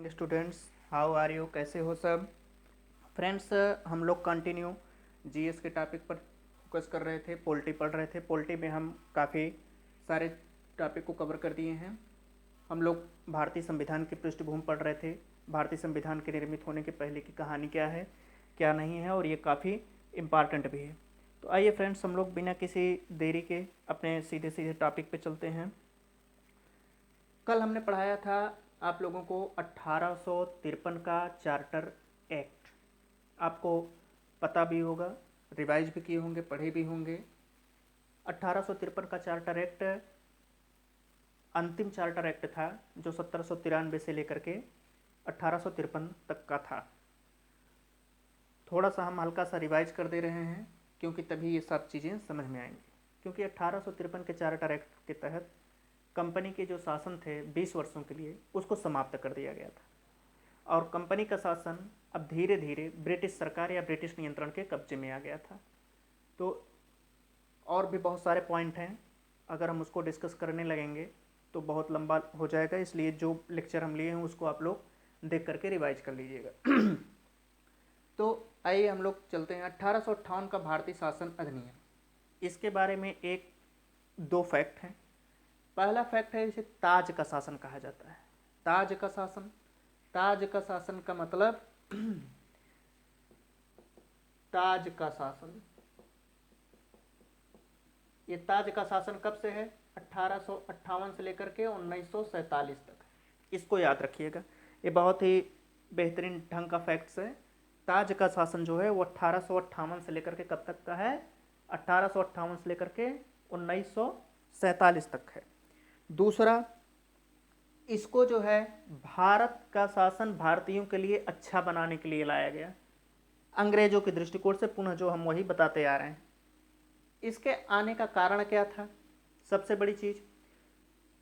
Morning students, how are you? कैसे हो सब? फ्रेंड्स, हम लोग कंटिन्यू जीएस के टॉपिक पर फोकस कर रहे थे, पॉलिटी पढ़ रहे थे। पॉलिटी में हम काफ़ी सारे टॉपिक को कवर कर दिए हैं। हम लोग भारतीय संविधान की पृष्ठभूमि पढ़ रहे थे, भारतीय संविधान के निर्मित होने के पहले की कहानी क्या है, क्या नहीं है, और ये काफ़ी इम्पॉर्टेंट भी है। तो आइए फ्रेंड्स, हम लोग बिना किसी देरी के अपने सीधे सीधे टॉपिक पे चलते हैं। कल हमने पढ़ाया था आप लोगों को 1853 का चार्टर एक्ट। आपको पता भी होगा, रिवाइज भी किए होंगे, पढ़े भी होंगे। 1853 का चार्टर एक्ट अंतिम चार्टर एक्ट था जो 1793 से लेकर के 1853 तक का था। थोड़ा सा हम हल्का सा रिवाइज कर दे रहे हैं क्योंकि तभी ये सब चीज़ें समझ में आएंगी। क्योंकि 1853 के चार्टर एक्ट के तहत कंपनी के जो शासन थे 20 वर्षों के लिए, उसको समाप्त कर दिया गया था और कंपनी का शासन अब धीरे धीरे ब्रिटिश सरकार या ब्रिटिश नियंत्रण के कब्जे में आ गया था। तो और भी बहुत सारे पॉइंट हैं, अगर हम उसको डिस्कस करने लगेंगे तो बहुत लंबा हो जाएगा, इसलिए जो लेक्चर हम लिए हैं उसको आप लोग देख करके रिवाइज कर लीजिएगा। तो आइए हम लोग चलते हैं 1858 का भारतीय शासन अधिनियम। इसके बारे में एक दो फैक्ट हैं। पहला फैक्ट है, इसे ताज का शासन कहा जाता है। ताज का शासन, ताज का शासन का मतलब ताज का शासन, ये ताज का शासन कब से है? 1858 से लेकर के 1947 तक। इसको याद रखिएगा, ये बहुत ही बेहतरीन ढंग का फैक्ट्स है। ताज का शासन जो है वो 1858 से लेकर के कब तक का है? 1858 से लेकर के 1947 तक है। दूसरा, इसको जो है भारत का शासन भारतीयों के लिए अच्छा बनाने के लिए लाया गया, अंग्रेजों के दृष्टिकोण से। पुनः जो हम वही बताते आ रहे हैं। इसके आने का कारण क्या था? सबसे बड़ी चीज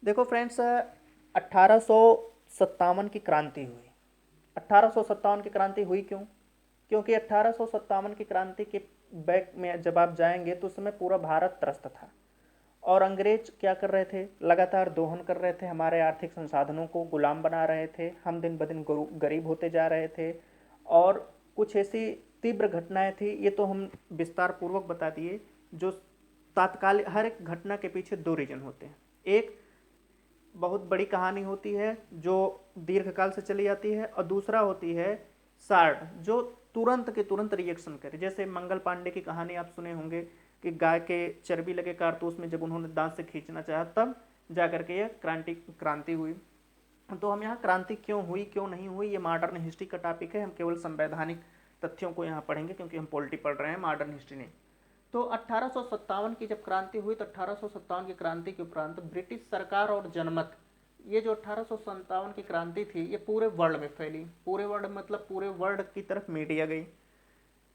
देखो फ्रेंड्स, 1857 की क्रांति हुई। 1857 की क्रांति हुई क्यों? क्योंकि 1857 की क्रांति के बैक में जब आप जाएंगे तो उस समय पूरा भारत त्रस्त था और अंग्रेज क्या कर रहे थे? लगातार दोहन कर रहे थे, हमारे आर्थिक संसाधनों को गुलाम बना रहे थे, हम दिन ब दिन गरीब होते जा रहे थे। और कुछ ऐसी तीव्र घटनाएं थी, ये तो हम विस्तार पूर्वक बता दिए। जो तात्कालिक, हर एक घटना के पीछे दो रीजन होते हैं। एक बहुत बड़ी कहानी होती है जो दीर्घकाल से चली जाती है, और दूसरा होती है शार्ट, जो तुरंत के तुरंत रिएक्शन करे। जैसे मंगल पांडे की कहानी आप सुने होंगे कि गाय के चर्बी लगे कारतूस में जब उन्होंने दांत से खींचना चाहा तब जाकर के यह क्रांति हुई। तो हम यहाँ क्रांति क्यों हुई क्यों नहीं हुई, ये मॉडर्न हिस्ट्री का टॉपिक है। हम केवल संवैधानिक तथ्यों को यहाँ पढ़ेंगे क्योंकि हम पॉलिटी पढ़ रहे हैं, मॉडर्न हिस्ट्री नहीं। तो 1857 की जब क्रांति हुई तो 1857 की क्रांति के उपरांत ब्रिटिश सरकार और जनमत, ये जो 1857 की क्रांति थी ये पूरे वर्ल्ड में फैली। पूरे वर्ल्ड मतलब पूरे वर्ल्ड की तरफ मीडिया गई।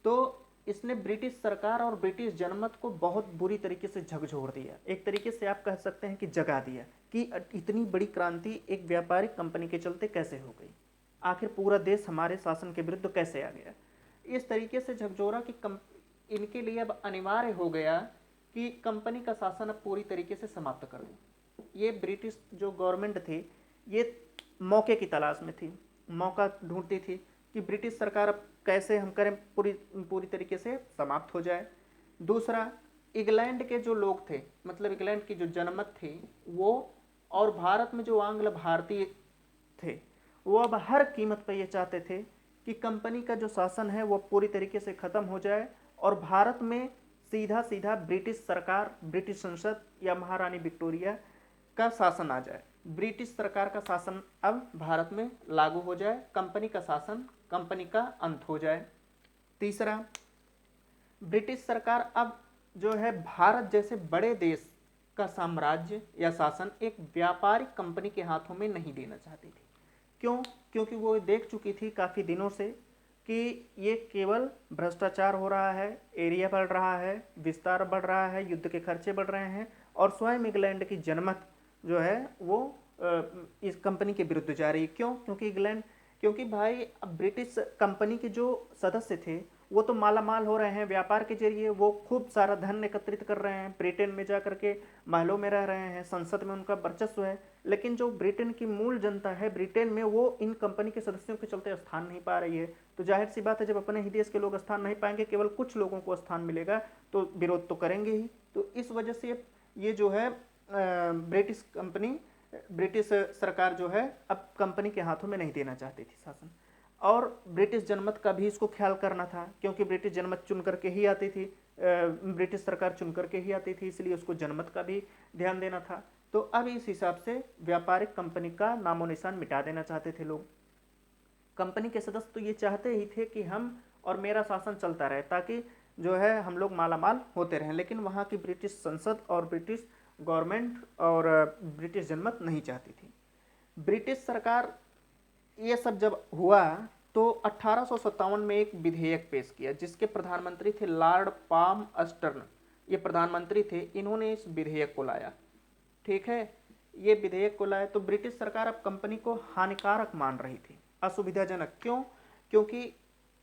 तो इसने ब्रिटिश सरकार और ब्रिटिश जनमत को बहुत बुरी तरीके से झकझोर दिया। एक तरीके से आप कह सकते हैं कि जगा दिया कि इतनी बड़ी क्रांति एक व्यापारिक कंपनी के चलते कैसे हो गई, आखिर पूरा देश हमारे शासन के विरुद्ध कैसे आ गया। इस तरीके से झकझोरा कि इनके लिए अब अनिवार्य हो गया कि कंपनी का शासन अब पूरी तरीके से समाप्त कर दें। ये ब्रिटिश जो गवर्नमेंट थी ये मौके की तलाश में थी, मौका ढूंढती थी कि ब्रिटिश सरकार अब कैसे हम करें पूरी तरीके से समाप्त हो जाए। दूसरा, इंग्लैंड के जो लोग थे, मतलब इंग्लैंड की जो जनमत थी वो, और भारत में जो आंग्ल भारतीय थे, वो अब हर कीमत पर ये चाहते थे कि कंपनी का जो शासन है वो पूरी तरीके से ख़त्म हो जाए और भारत में सीधा सीधा ब्रिटिश सरकार, ब्रिटिश संसद या महारानी विक्टोरिया का शासन आ जाए। ब्रिटिश सरकार का शासन अब भारत में लागू हो जाए, कंपनी का शासन, कंपनी का अंत हो जाए। तीसरा, ब्रिटिश सरकार अब जो है भारत जैसे बड़े देश का साम्राज्य या शासन एक व्यापारिक कंपनी के हाथों में नहीं देना चाहती थी। क्यों? क्योंकि वो देख चुकी थी काफ़ी दिनों से कि ये केवल भ्रष्टाचार हो रहा है, एरिया बढ़ रहा है, विस्तार बढ़ रहा है, युद्ध के खर्चे बढ़ रहे हैं, और स्वयं इंग्लैंड की जनमत जो है वो इस कंपनी के विरुद्ध जा रही है। क्यों? क्योंकि इंग्लैंड, क्योंकि भाई अब ब्रिटिश कंपनी के जो सदस्य थे वो तो माला माल हो रहे हैं व्यापार के जरिए, वो खूब सारा धन एकत्रित कर रहे हैं, ब्रिटेन में जा करके महलों में रह रहे हैं, संसद में उनका वर्चस्व है। लेकिन जो ब्रिटेन की मूल जनता है ब्रिटेन में, वो इन कंपनी के सदस्यों के चलते स्थान नहीं पा रही है। तो जाहिर सी बात है, जब अपने ही देश के लोग स्थान नहीं पाएंगे, केवल कुछ लोगों को स्थान मिलेगा, तो विरोध तो करेंगे ही। तो इस वजह से ये जो है ब्रिटिश सरकार जो है अब कंपनी के हाथों में नहीं देना चाहती थी शासन। और ब्रिटिश जनमत का भी इसको ख्याल करना था, क्योंकि ब्रिटिश जनमत चुन करके ही आती थी, ब्रिटिश सरकार चुन करके ही आती थी, इसलिए उसको जनमत का भी ध्यान देना था। तो अब इस हिसाब से व्यापारिक कंपनी का नामो निशान मिटा देना चाहते थे लोग। कंपनी के सदस्य तो ये चाहते ही थे कि हम और मेरा शासन चलता रहे, ताकि जो है हम लोग मालामाल होते रहें। लेकिन वहाँ की ब्रिटिश संसद और ब्रिटिश गवर्नमेंट और ब्रिटिश जनमत नहीं चाहती थी। ब्रिटिश सरकार ये सब जब हुआ तो 1857 में एक विधेयक पेश किया, जिसके प्रधानमंत्री थे लॉर्ड पाम अस्टर्न। ये प्रधानमंत्री थे, इन्होंने इस विधेयक को लाया। ठीक है, ये विधेयक को लाया तो ब्रिटिश सरकार अब कंपनी को हानिकारक मान रही थी, असुविधाजनक। क्यों? क्योंकि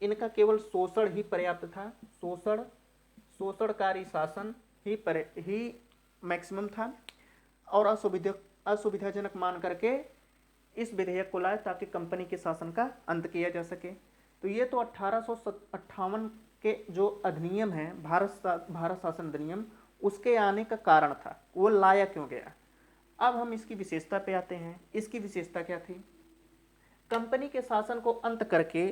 इनका केवल शोषण ही पर्याप्त था, शोषणकारी शासन ही मैक्सिमम था, और असुविधाजनक मान करके इस विधेयक को लाए ताकि कंपनी के शासन का अंत किया जा सके। तो ये तो 1858 के जो अधिनियम है, भारत शासन अधिनियम, उसके आने का कारण था। वो लाया क्यों गया? अब हम इसकी विशेषता पे आते हैं। इसकी विशेषता क्या थी? कंपनी के शासन को अंत करके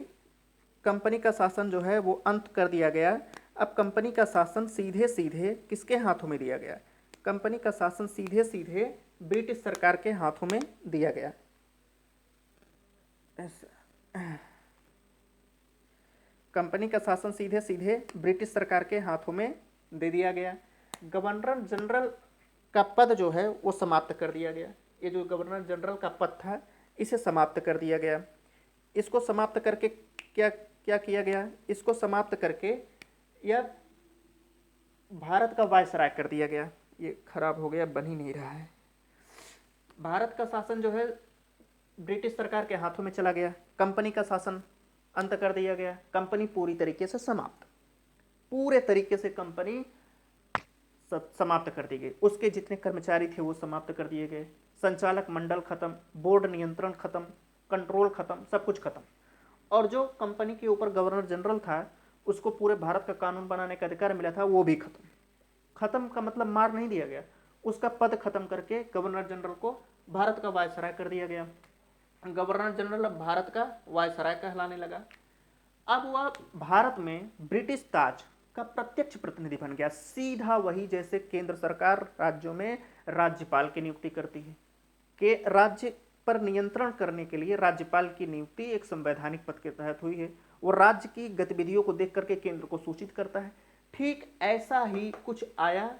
कंपनी का शासन जो है वो अंत कर दिया गया। अब कंपनी का शासन सीधे सीधे किसके हाथों में दिया गया? कंपनी का शासन सीधे सीधे ब्रिटिश सरकार के हाथों में दिया गया। कंपनी का शासन सीधे सीधे ब्रिटिश सरकार के हाथों में दे दिया गया। गवर्नर जनरल का पद जो है वो समाप्त कर दिया गया। ये जो गवर्नर जनरल का पद था, इसे समाप्त कर दिया गया। इसको समाप्त करके क्या क्या किया गया? इसको समाप्त करके यह भारत का वायसराय कर दिया गया। ये खराब हो गया, बन ही नहीं रहा है। भारत का शासन जो है ब्रिटिश सरकार के हाथों में चला गया। कंपनी का शासन अंत कर दिया गया। कंपनी पूरी तरीके से समाप्त, पूरे तरीके से कंपनी समाप्त कर दी गई। उसके जितने कर्मचारी थे वो समाप्त कर दिए गए। संचालक मंडल खत्म, बोर्ड नियंत्रण खत्म, कंट्रोल खत्म, सब कुछ खत्म। और जो कंपनी के ऊपर गवर्नर जनरल था, उसको पूरे भारत का कानून बनाने का अधिकार मिला था, वो भी खत्म। खत्म का मतलब मार नहीं दिया गया, उसका पद खत्म करके गवर्नर जनरल को भारत का वायसराय कर दिया गया। गवर्नर जनरल अब भारत का वायसराय कहलाने लगा। अब वह भारत में ब्रिटिश ताज का प्रत्यक्ष प्रतिनिधि बन गया, सीधा वही जैसे केंद्र सरकार राज्यों में राज्यपाल की नियुक्ति करती है। कि राज्य पर नियंत्रण करने के लिए राज्यपाल की नियुक्ति एक संवैधानिक पद के तहत हुई है। वो राज्य की गतिविधियों को देख करके केंद्र को सूचित करता है। ठीक ऐसा ही कुछ आया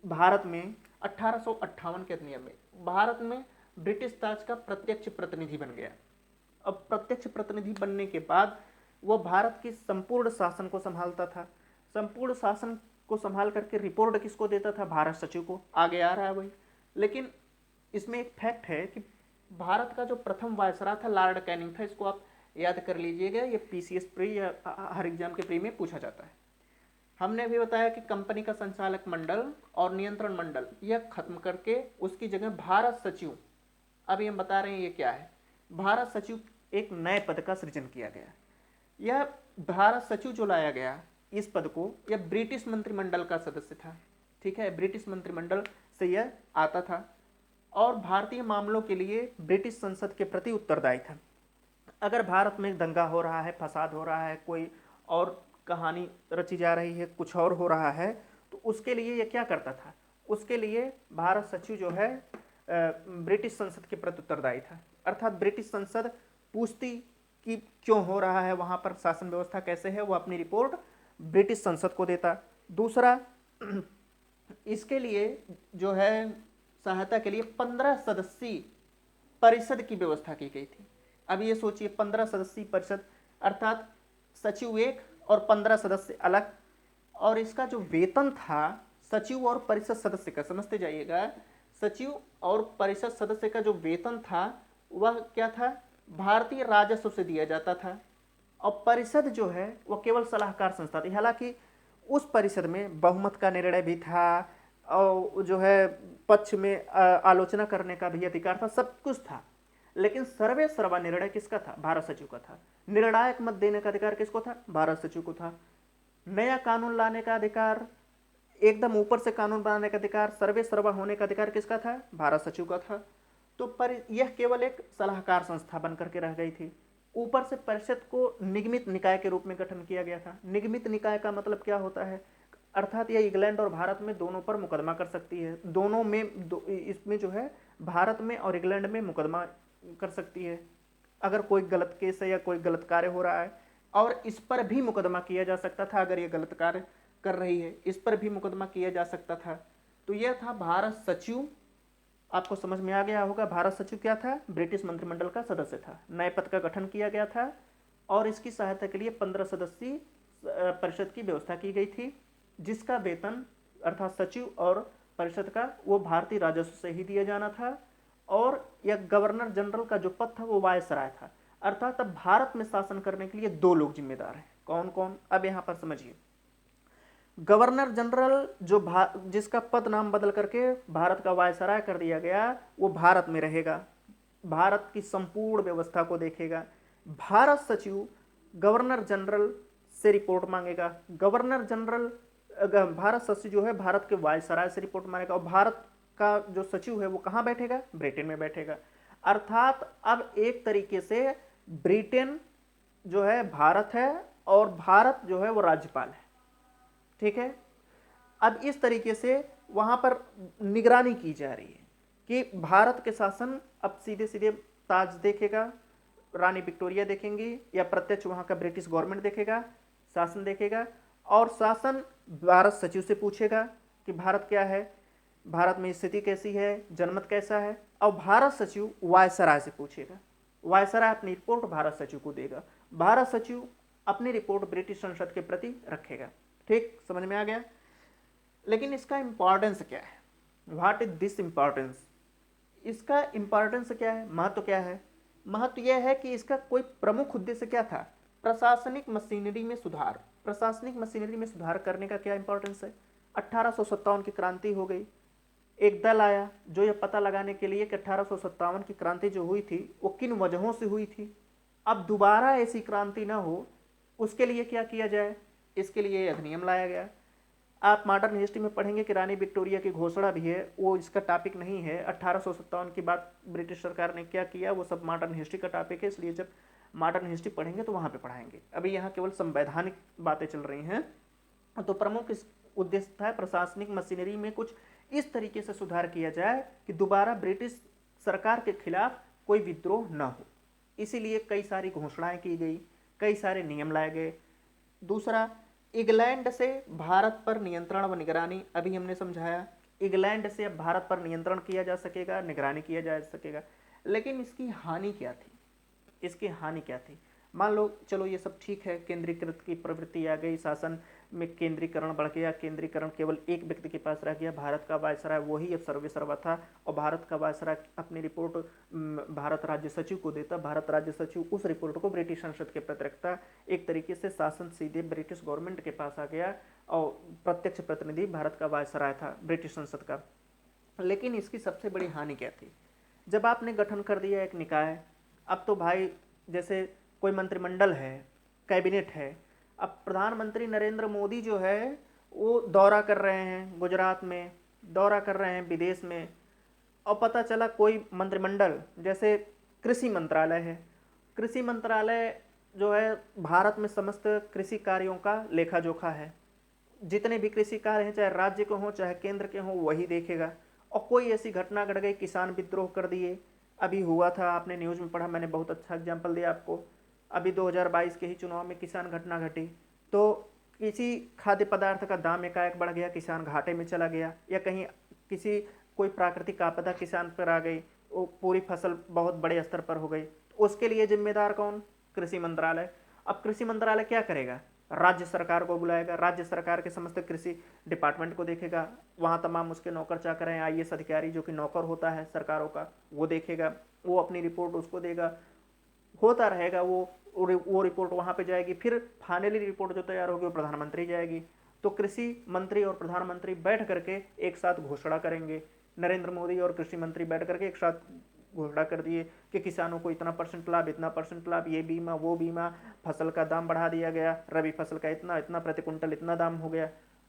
भारत में 1858 के अधिनियम में। भारत में ब्रिटिश ताज का प्रत्यक्ष प्रतिनिधि बन गया। अब प्रत्यक्ष प्रतिनिधि बनने के बाद वह भारत की संपूर्ण शासन को संभालता था। संपूर्ण शासन को संभाल करके रिपोर्ट किसको देता था? भारत सचिव को। आगे आ रहा है वही। लेकिन इसमें एक फैक्ट है कि भारत का जो प्रथम वायसराय था लॉर्ड कैनिंग था। इसको आप याद कर लीजिएगा, ये पीसीएस प्री या हर एग्जाम के प्री में पूछा जाता है। हमने भी बताया कि कंपनी का संचालक मंडल और नियंत्रण मंडल यह खत्म करके उसकी जगह भारत सचिव, अभी हम बता रहे हैं ये क्या है। भारत सचिव एक नए पद का सृजन किया गया। यह भारत सचिव जो लाया गया इस पद को, यह ब्रिटिश मंत्रिमंडल का सदस्य था। ठीक है, ब्रिटिश मंत्रिमंडल से यह आता था और भारतीय मामलों के लिए ब्रिटिश संसद के प्रति उत्तरदायी था। अगर भारत में दंगा हो रहा है, फसाद हो रहा है, कोई और कहानी रची जा रही है, कुछ और हो रहा है, तो उसके लिए यह क्या करता था? उसके लिए भारत सचिव जो है ब्रिटिश संसद के प्रति उत्तरदायी था। अर्थात ब्रिटिश संसद पूछती कि क्यों हो रहा है, वहाँ पर शासन व्यवस्था कैसे है, वो अपनी रिपोर्ट ब्रिटिश संसद को देता। दूसरा, इसके लिए जो है सहायता के लिए 15 सदस्यीय परिषद की व्यवस्था की गई थी। अब ये सोचिए 15 सदस्यीय परिषद, अर्थात सचिव एक और 15 सदस्य अलग। और इसका जो वेतन था सचिव और परिषद सदस्य का, समझते जाइएगा, सचिव और परिषद सदस्य का जो वेतन था वह क्या था? भारतीय राजस्व से दिया जाता था। और परिषद जो है वह केवल सलाहकार संस्था थी। हालांकि उस परिषद में बहुमत का निर्णय भी था, और जो है पक्ष में आलोचना करने का भी अधिकार था, सब कुछ था। लेकिन सर्वे सर्वा निर्णय किसका था? भारत सचिव का था। निर्णायक मत देने का अधिकार किसको था? भारत सचिव को था। नया कानून लाने का अधिकार, एकदम ऊपर से कानून बनाने का अधिकार, सर्वे सर्वा होने का अधिकार किसका था? भारत सचिव का था। तो पर यह केवल एक सलाहकार संस्था बनकर के रह गई थी। ऊपर से परिषद को निगमित निकाय के रूप में गठन किया गया था। निगमित निकाय का मतलब क्या होता है? अर्थात यह इंग्लैंड और भारत में दोनों पर मुकदमा कर सकती है। दोनों में इसमें जो है भारत में और इंग्लैंड में मुकदमा कर सकती है अगर कोई गलत केस है या कोई गलत कार्य हो रहा है, और इस पर भी मुकदमा किया जा सकता था। अगर ये गलत कार्य कर रही है, इस पर भी मुकदमा किया जा सकता था। तो यह था भारत सचिव। आपको समझ में आ गया होगा भारत सचिव क्या था? ब्रिटिश मंत्रिमंडल का सदस्य था। नए पद का गठन किया गया था और इसकी सहायता के लिए 15 सदस्यीय परिषद की व्यवस्था की गई थी, जिसका वेतन अर्थात सचिव और परिषद का वो भारतीय राजस्व से ही दिया जाना था। और यह गवर्नर जनरल का जो पद था वो वायसराय था। अर्थात अब भारत में शासन करने के लिए दो लोग जिम्मेदार हैं। कौन कौन? अब यहां पर समझिए। गवर्नर जनरल जो जिसका पद नाम बदल करके भारत का वायसराय कर दिया गया, वो भारत में रहेगा, भारत की संपूर्ण व्यवस्था को देखेगा। भारत सचिव गवर्नर जनरल से रिपोर्ट मांगेगा। गवर्नर जनरल भारत सचिव जो है भारत के वायसराय से रिपोर्ट मांगेगा। और भारत का जो सचिव है वो कहाँ बैठेगा? ब्रिटेन में बैठेगा। अर्थात अब एक तरीके से ब्रिटेन जो है भारत है और भारत जो है वो राज्यपाल है। ठीक है। अब इस तरीके से वहां पर निगरानी की जा रही है कि भारत के शासन अब सीधे सीधे ताज देखेगा, रानी विक्टोरिया देखेंगी, या प्रत्यक्ष वहां का ब्रिटिश गवर्नमेंट देखेगा, शासन देखेगा। और शासन भारत सचिव से पूछेगा कि भारत क्या है, भारत में स्थिति कैसी है, जनमत कैसा है। और भारत सचिव वायसराय से पूछेगा। वायसराय अपनी रिपोर्ट भारत सचिव को देगा। भारत सचिव अपनी रिपोर्ट ब्रिटिश संसद के प्रति रखेगा। ठीक, समझ में आ गया? लेकिन इसका इंपॉर्टेंस क्या है? What is this importance? इसका इंपॉर्टेंस क्या है, महत्व क्या है? महत्व यह है कि इसका कोई प्रमुख उद्देश्य क्या था? प्रशासनिक मशीनरी में सुधार। प्रशासनिक मशीनरी में सुधार करने का क्या इंपॉर्टेंस है? 1857 की क्रांति हो गई, एक दल आया जो यह पता लगाने के लिए कि 1857 की क्रांति जो हुई थी वो किन वजहों से हुई थी, अब दोबारा ऐसी क्रांति ना हो, उसके लिए क्या किया जाए। इसके लिए अधिनियम लाया गया। आप मॉडर्न हिस्ट्री में पढ़ेंगे कि रानी विक्टोरिया की घोषणा भी है, वो इसका टॉपिक नहीं है। 1857 की बात ब्रिटिश सरकार ने क्या किया वो सब मॉडर्न हिस्ट्री का टॉपिक है, इसलिए जब मॉडर्न हिस्ट्री पढ़ेंगे तो वहाँ पे पढ़ाएंगे। अभी यहाँ केवल संवैधानिक बातें चल रही हैं। तो प्रमुख इस उद्देश्य था प्रशासनिक मशीनरी में कुछ इस तरीके से सुधार किया जाए कि दोबारा ब्रिटिश सरकार के खिलाफ कोई विद्रोह न हो। इसीलिए कई सारी घोषणाएं की गई, कई सारे नियम लाए गए। दूसरा, इंग्लैंड से भारत पर नियंत्रण व निगरानी। अभी हमने समझाया इंग्लैंड से अब भारत पर नियंत्रण किया जा सकेगा, निगरानी किया जा सकेगा। लेकिन इसकी हानि क्या थी? इसकी हानि क्या थी? मान लो चलो ये सब ठीक है, केंद्रीकृत की प्रवृत्ति आ गई, शासन में केंद्रीकरण बढ़ गया, केंद्रीकरण केवल एक व्यक्ति के पास रह गया, भारत का वायसराय वही अब सर्वे सर्वा था। और भारत का वायसराय अपनी रिपोर्ट भारत राज्य सचिव को देता, भारत राज्य सचिव उस रिपोर्ट को ब्रिटिश संसद के प्रति रखता। एक तरीके से शासन सीधे ब्रिटिश गवर्नमेंट के पास आ गया और प्रत्यक्ष प्रतिनिधि भारत का वायसराय था ब्रिटिश संसद का। लेकिन इसकी सबसे बड़ी हानि क्या थी? जब आपने गठन कर दिया एक निकाय, अब तो भाई जैसे कोई मंत्रिमंडल है, कैबिनेट है, अब प्रधानमंत्री नरेंद्र मोदी जो है वो दौरा कर रहे हैं, गुजरात में दौरा कर रहे हैं, विदेश में। और पता चला कोई मंत्रिमंडल, जैसे कृषि मंत्रालय है, कृषि मंत्रालय जो है भारत में समस्त कृषि कार्यों का लेखा जोखा है। जितने भी कृषि कार्य हैं, चाहे राज्य के हों चाहे केंद्र के हों, वही देखेगा। और कोई ऐसी घटना घट गई, किसान विद्रोह कर दिए, अभी हुआ था, आपने न्यूज़ में पढ़ा, मैंने बहुत अच्छा एग्जाम्पल दिया आपको। अभी 2022 के ही चुनाव में किसान घटना घटी, तो किसी खाद्य पदार्थ का दाम एकाएक बढ़ गया, किसान घाटे में चला गया, या कहीं किसी कोई प्राकृतिक आपदा किसान पर आ गई, वो पूरी फसल बहुत बड़े स्तर पर हो गई, तो उसके लिए जिम्मेदार कौन? कृषि मंत्रालय। अब कृषि मंत्रालय क्या करेगा? राज्य सरकार को बुलाएगा, राज्य सरकार के समस्त कृषि डिपार्टमेंट को देखेगा, वहाँ तमाम उसके नौकर चाकर हैं, आईएएस अधिकारी जो कि नौकर होता है सरकारों का, वो देखेगा, वो अपनी रिपोर्ट उसको देगा, होता रहेगा वो रिपोर्ट वहाँ पे जाएगी। फिर फाइनली रिपोर्ट जो तैयार होगी वो प्रधानमंत्री जाएगी, तो कृषि मंत्री और प्रधानमंत्री बैठ करके एक साथ घोषणा करेंगे। नरेंद्र मोदी और कृषि मंत्री बैठ करके एक साथ घोषणा कर दिए कि किसानों को इतना परसेंट लाभ, इतना परसेंट लाभ, ये बीमा वो बीमा, फसल का दाम बढ़ा दिया गया, रबी फसल का इतना इतना प्रति कुंटल इतना दाम हो गया।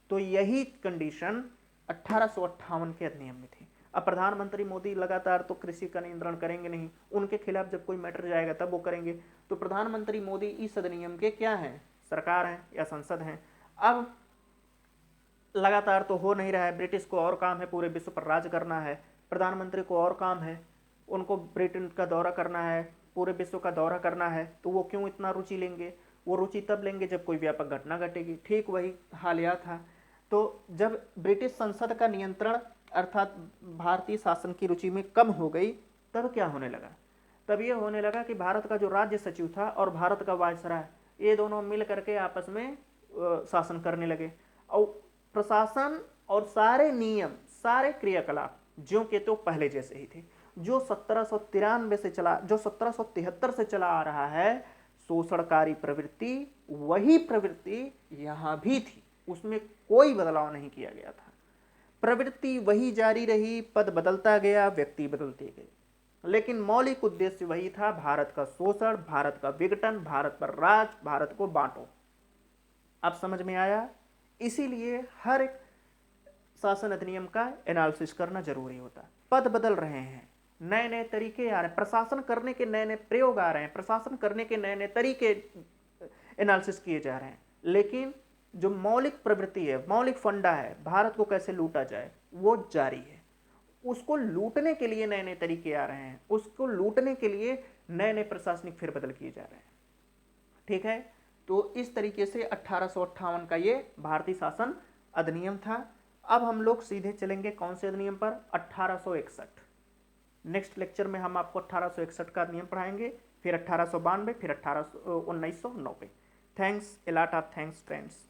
तो यही कंडीशन 1858 के अधिनियम में थी। अब प्रधानमंत्री मोदी लगातार तो कृषि का नियंत्रण करेंगे नहीं, उनके खिलाफ जब कोई मैटर जाएगा तब वो करेंगे। तो प्रधानमंत्री मोदी इस अधिनियम के क्या हैं, सरकार हैं या संसद हैं। अब लगातार तो हो नहीं रहा है, ब्रिटिश को और काम है पूरे विश्व पर राज करना है, प्रधानमंत्री को और काम है, उनको ब्रिटेन का दौरा करना है, पूरे विश्व का दौरा करना है। तो वो क्यों इतना रुचि लेंगे, वो रुचि तब लेंगे जब कोई व्यापक घटना घटेगी। ठीक वही हाल यह था। तो जब ब्रिटिश संसद का नियंत्रण अर्थात भारतीय शासन की रुचि में कम हो गई, तब क्या होने लगा, तब ये होने लगा कि भारत का जो राज्य सचिव था और भारत का वायसराय, ये दोनों मिल करके आपस में शासन करने लगे। और प्रशासन और सारे नियम, सारे क्रियाकलाप ज्यों के तो पहले जैसे ही थे। जो 1793 से चला, जो 1773 से चला आ रहा है शोषणकारी प्रवृत्ति, वही प्रवृत्ति यहाँ भी थी, उसमें कोई बदलाव नहीं किया गया था। प्रवृत्ति वही जारी रही, पद बदलता गया, व्यक्ति बदलते गए, लेकिन मौलिक उद्देश्य वही था, भारत का शोषण, भारत का विघटन, भारत पर राज, भारत को बांटो। अब समझ में आया। इसीलिए हर एक शासन अधिनियम का एनालिसिस करना जरूरी होता है। पद बदल रहे हैं, नए नए तरीके आ रहे हैं, प्रशासन करने के नए नए प्रयोग आ रहे हैं, प्रशासन करने के नए नए तरीके एनालिसिस किए जा रहे हैं, लेकिन जो मौलिक प्रवृत्ति है, मौलिक फंडा है, भारत को कैसे लूटा जाए, वो जारी है। उसको लूटने के लिए नए नए तरीके आ रहे हैं, उसको लूटने के लिए नए नए प्रशासनिक फेरबदल किए जा रहे हैं। ठीक है, तो इस तरीके से 1858 का ये भारतीय शासन अधिनियम था। अब हम लोग सीधे चलेंगे कौन से अधिनियम पर, 1861। नेक्स्ट लेक्चर में हम आपको 1861 का अधिनियम पढ़ाएंगे, फिर 1892, फिर 1909 पे। Thanks, a lot of thanks friends।